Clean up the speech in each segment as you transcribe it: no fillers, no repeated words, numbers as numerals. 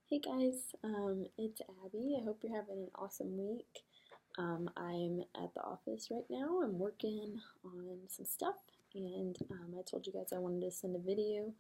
Hey guys, it's Abby. I hope you're having an awesome week. I'm at the office right now. I'm working on some stuff, and I told you guys I wanted to send a video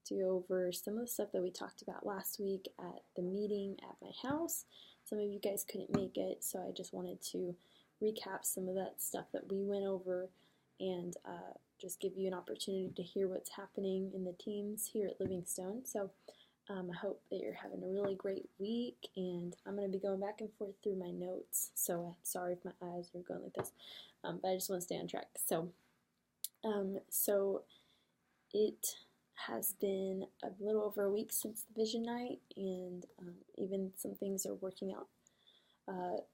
to go over some of the stuff that we talked about last week at the meeting at my house. Some of you guys couldn't make it, so I just wanted to recap some of that stuff that we went over and just give you an opportunity to hear what's happening in the teams here at Livingstone. I hope that you're having a really great week, and I'm going to be going back and forth through my notes, so I'm sorry if my eyes are going like this, but I just want to stay on track. So it has been a little over a week since the vision night, and even some things are working out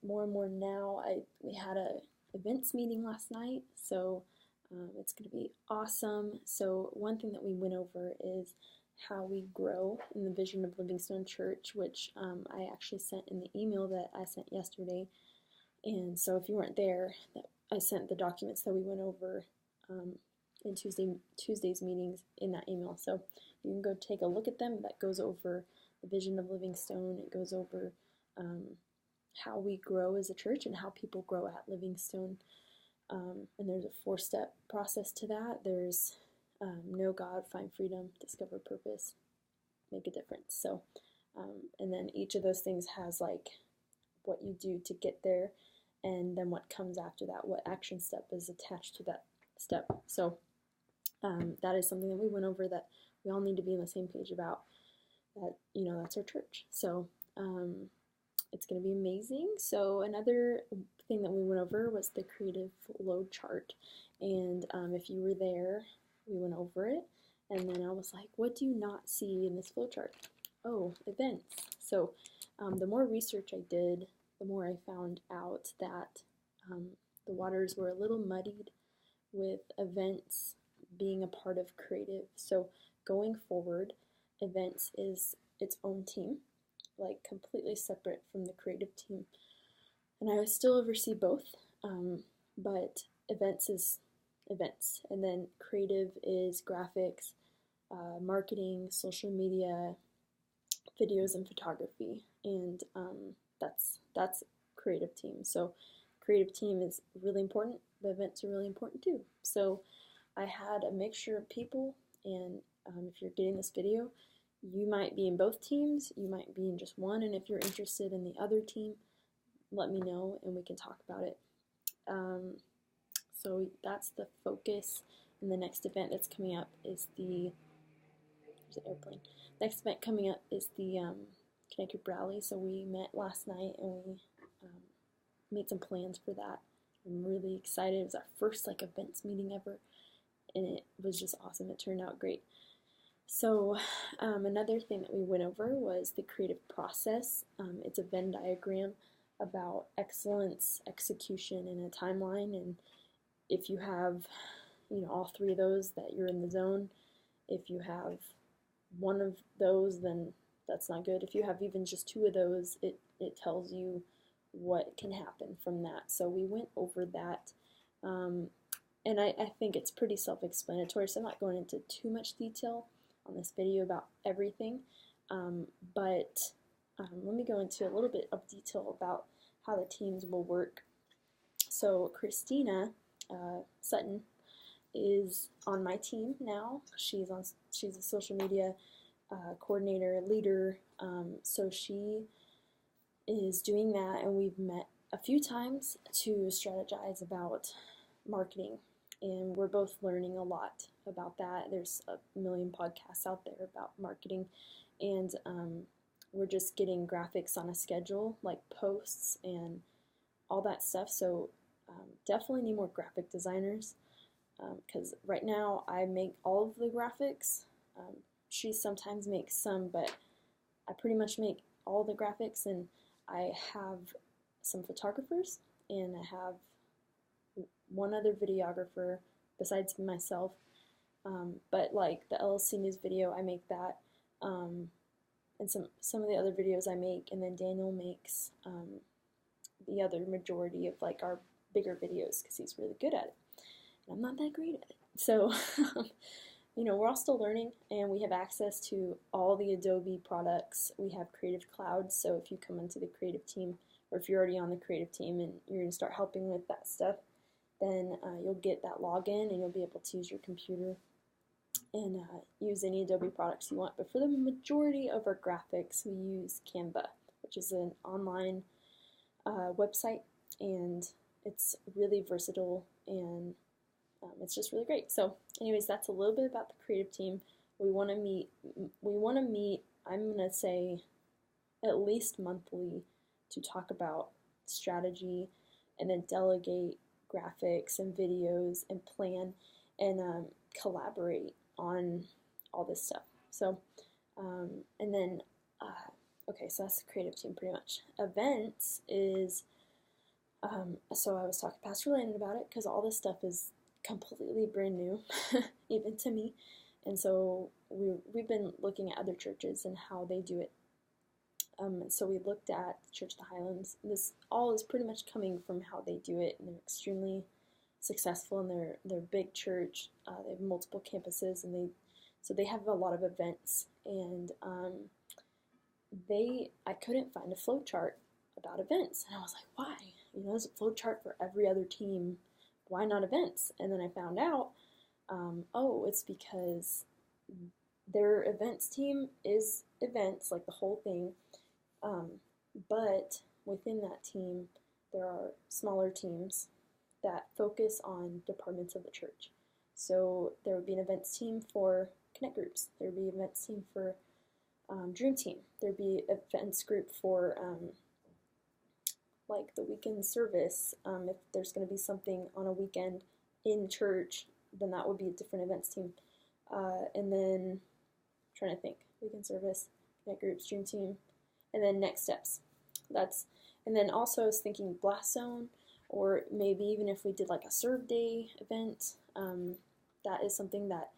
more and more now. We had a events meeting last night, so it's going to be awesome. So one thing that we went over is how we grow in the vision of Livingstone Church, which I actually sent in the email that I sent yesterday. And so if you weren't there, I sent the documents that we went over in Tuesday's meetings in that email. So you can go take a look at them. That goes over the vision of Livingstone. It goes over how we grow as a church and how people grow at Livingstone. And there's a 4-step process to that. There's know God, find freedom, discover purpose, make a difference. So, and then each of those things has like what you do to get there, and then what comes after that, what action step is attached to that step. So that is something that we went over that we all need to be on the same page about. That, that's our church. So it's going to be amazing. So another thing that we went over was the creative load chart. And if you were there, we went over it. And then I was like, what do you not see in this flow chart? Oh, events. So the more research I did, the more I found out that the waters were a little muddied with events being a part of creative. So going forward, events is its own team, like completely separate from the creative team. And I still oversee both, but events is events, and then creative is graphics, marketing, social media, videos, and photography, and that's creative team. So creative team is really important. The events are really important too. So I had a mixture of people, and if you're getting this video, you might be in both teams, you might be in just one, and if you're interested in the other team, let me know and we can talk about it. So that's the focus. And the next event that's coming up is there's an airplane. Next event coming up is the Connect Group Rally. So we met last night and we made some plans for that. I'm really excited. It was our first events meeting ever, and it was just awesome. It turned out great. So another thing that we went over was the creative process. It's a Venn diagram about excellence, execution, and a timeline. And if you have, all three of those, that you're in the zone. If you have one of those, then that's not good. If you have even just two of those, it tells you what can happen from that. So we went over that. And I think it's pretty self-explanatory, so I'm not going into too much detail on this video about everything, but let me go into a little bit of detail about how the teams will work. So Christina Sutton is on my team now. She's a social media coordinator, leader, so she is doing that, and we've met a few times to strategize about marketing, and we're both learning a lot about that. There's a million podcasts out there about marketing, and we're just getting graphics on a schedule, like posts and all that stuff. So definitely need more graphic designers, because right now I make all of the graphics. She sometimes makes some, but I pretty much make all the graphics, and I have some photographers, and I have one other videographer besides myself, but like the LLC News video, I make that, and some of the other videos I make, and then Daniel makes the other majority of our bigger videos because he's really good at it, and I'm not that great at it. So we're all still learning, and we have access to all the Adobe products. We have Creative Cloud, so if you come into the creative team, or if you're already on the creative team and you're going to start helping with that stuff, then you'll get that login and you'll be able to use your computer and use any Adobe products you want. But for the majority of our graphics, we use Canva, which is an online website, and it's really versatile, and it's just really great. So anyways, that's a little bit about the creative team. We want to meet, I'm going to say, at least monthly to talk about strategy and then delegate graphics and videos and plan and collaborate on all this stuff. So, and then, okay, so that's the creative team pretty much. Events is, so I was talking to Pastor Landon about it because all this stuff is completely brand new, even to me. And so we've been looking at other churches and how they do it. So we looked at Church of the Highlands. This all is pretty much coming from how they do it, and they're extremely successful in their big church. They have multiple campuses, and they have a lot of events. And I couldn't find a flow chart about events, and I was like, why? There's a flow chart for every other team. Why not events? And then I found out, it's because their events team is events, like the whole thing. But within that team, there are smaller teams that focus on departments of the church. So there would be an events team for Connect groups. There would be an events team for Dream Team. There would be events group for like the weekend service. If there's going to be something on a weekend in church, then that would be a different events team. And then, I'm trying to think, weekend service, Connect groups, Dream Team, and then next steps. And then also I was thinking Blast Zone, or maybe even if we did like a Serve Day event, that is something that,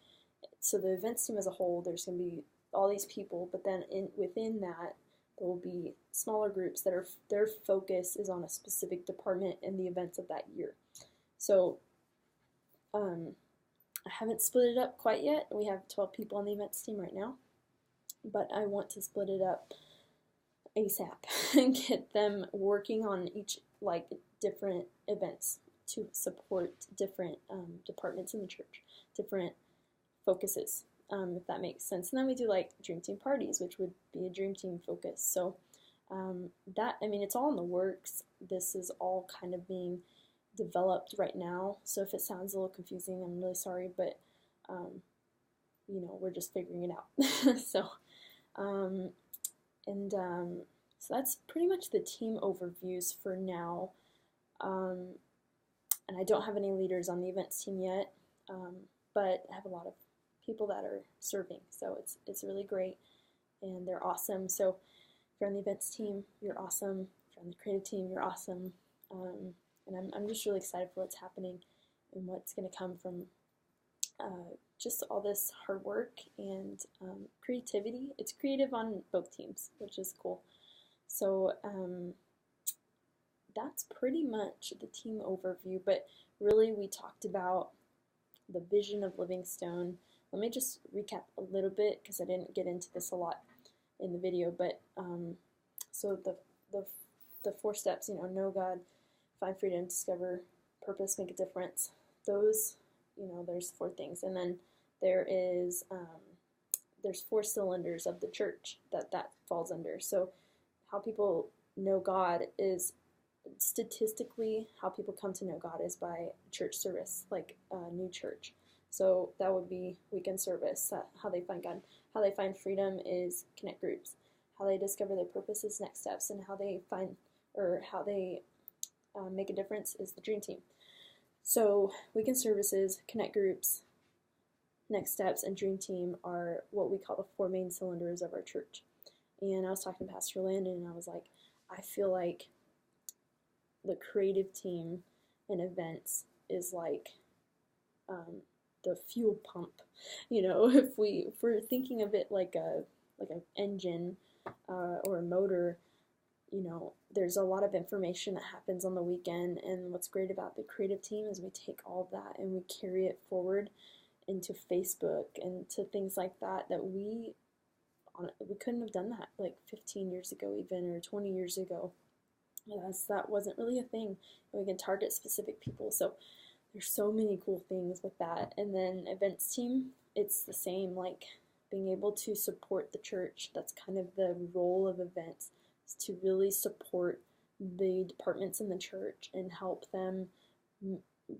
so the events team as a whole, there's going to be all these people, but then within that, there will be smaller groups that their focus is on a specific department and the events of that year. So I haven't split it up quite yet. We have 12 people on the events team right now, but I want to split it up ASAP and get them working on each, like, different events to support different departments in the church, different focuses, if that makes sense. And then we do like Dream Team parties, which would be a Dream Team focus. So it's all in the works. This is all kind of being developed right now. So if it sounds a little confusing, I'm really sorry, but we're just figuring it out. So that's pretty much the team overviews for now. And I don't have any leaders on the events team yet, but I have a lot of people that are serving, so it's really great, and they're awesome. So if you're on the events team, you're awesome. If you're on the creative team, you're awesome. And I'm just really excited for what's happening and what's going to come from just all this hard work and creativity. It's creative on both teams, which is cool. So that's pretty much the team overview, but really we talked about the vision of Livingstone. Let me just recap a little bit because I didn't get into this a lot in the video, but so the 4 steps, know God, find freedom, discover purpose, make a difference. Those, there's 4 things, and then there's 4 cylinders of the church that falls under. So how people know God is, statistically, how people come to know God is by church service, like a new church. So that would be weekend service, how they find God. How they find freedom is Connect groups. How they discover their purpose is Next Steps. And how they make a difference is the Dream Team. So weekend services, Connect groups, Next Steps, and Dream Team are what we call the 4 main cylinders of our church. And I was talking to Pastor Landon, and I was like, I feel like the creative team and events is like the fuel pump. If we're thinking of it like an engine or a motor, there's a lot of information that happens on the weekend, and what's great about the creative team is we take all of that and we carry it forward into Facebook and to things like that we couldn't have done that like 15 years ago even, or 20 years ago. That wasn't really a thing. And we can target specific people. So there's so many cool things with that. And then events team, it's the same, like being able to support the church. That's kind of the role of events, is to really support the departments in the church and help them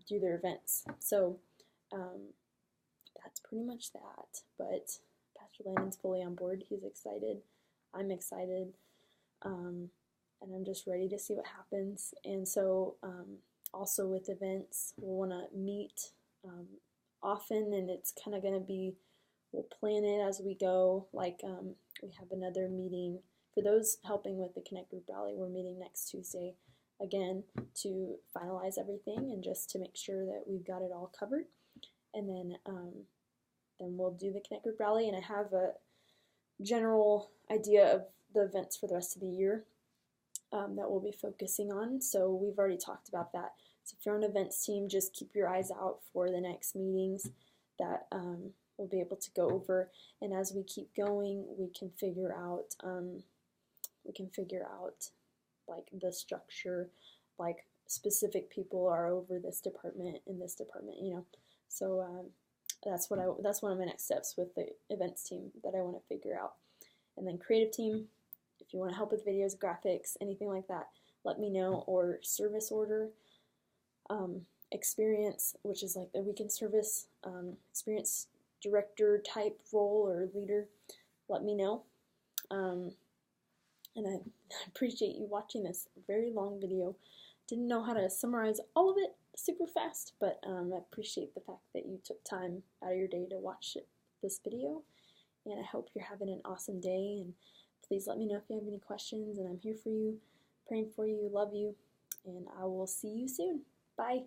do their events. So that's pretty much that. But Pastor Landon's fully on board. He's excited. I'm excited. And I'm just ready to see what happens. And so also with events, we'll want to meet often, and it's kind of going to be, we'll plan it as we go. Like we have another meeting for those helping with the Connect Group Rally. We're meeting next Tuesday again to finalize everything and just to make sure that we've got it all covered. And then we'll do the Connect Group Rally, and I have a general idea of the events for the rest of the year that we'll be focusing on. So we've already talked about that. So if you're on an events team, just keep your eyes out for the next meetings that we'll be able to go over. And as we keep going, we can figure out like the structure, like specific people are over this department and this department, you know. So that's one of my next steps with the events team that I want to figure out. And then creative team, if you want to help with videos, graphics, anything like that, let me know. Or service order, experience, which is like the weekend service, experience director type role or leader, let me know. And I appreciate you watching this very long video. Didn't know how to summarize all of it super fast, but I appreciate the fact that you took time out of your day to watch this video. And I hope you're having an awesome day. And please let me know if you have any questions. And I'm here for you, praying for you, love you. And I will see you soon. Bye.